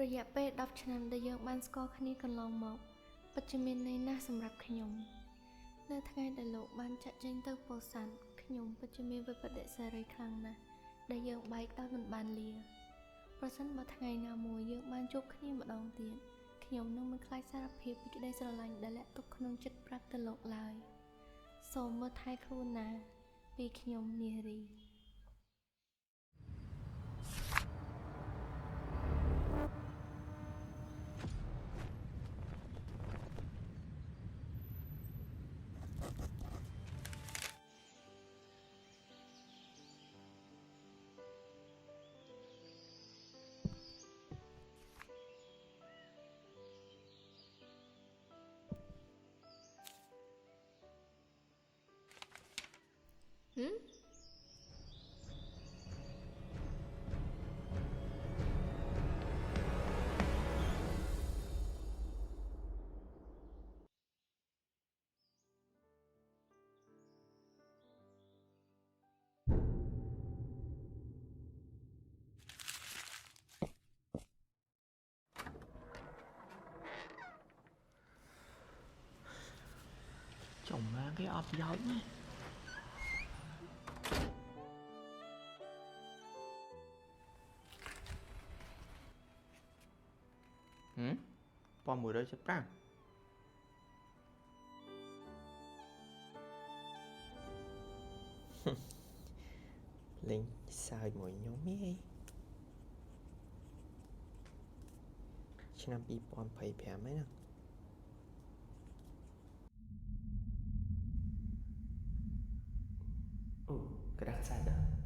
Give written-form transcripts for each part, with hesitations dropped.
រយៈពេល10ឆ្នាំដែលយើងបានស្គាល់គ្នាកន្លងមកពិតជាមានន័យណាស់សម្រាប់ខ្ញុំនៅថ្ងៃដែលលោកបានចាក់ចេញទៅពោធិ៍សាត់ខ្ញុំពិតជាមានវិបត្តិសេរីខ្លាំងណាស់ដែលយើងបែកដោយមិនបានលាប្រសិនបើថ្ងៃណាមួយយើងបានជួបគ្នាម្ដងទៀតខ្ញុំនឹងមិនខ្លាចសារភាពពីក្តីស្រឡាញ់ដែលលាក់ទុកក្នុងចិត្តប្រាប់ទៅលោកឡើយសូមមើលថែខ្លួនណាពីខ្ញុំនារីchồng má cái ấp giấu nhé Pom mùi đôi chấp ra Linh sao mùi nhóm ấyឆ្នាំ2025ហ្នឹងអូក្រាស់សាច់ដល់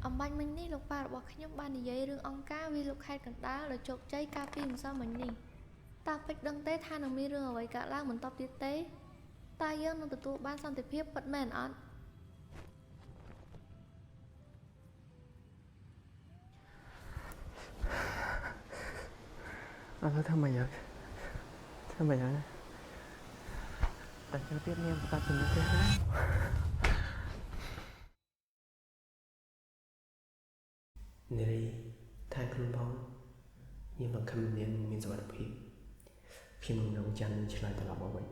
អំបញ្ញមិញនេះលោកប៉ារបស់ខ្ញុំបាននិយាយរឿងអង្គការវាលោកខេត្តកណ្ដាលដោយជោគជ័យកាលពីម្សិលមិញនេះតើពេជ្រដឹងទេថានឹងមានរឿងអ្វីកើតឡើងបន្ទាប់ទៀតទេតើយើងនឹងទទួលបានសន្តិភាពពិតមែនអត់អើធ្វើម៉េចហើយធ្វើម៉េចហើយតែចូលទៀតនាងប្រកាសជំនួសទេណានារីថែខ្លួនផងខ្ញុំនឹងខំនាងមានសុវត្ថិភាពខ្ញុំនឹងរងចាំឆ្លើយត្រឡប់មកវិញ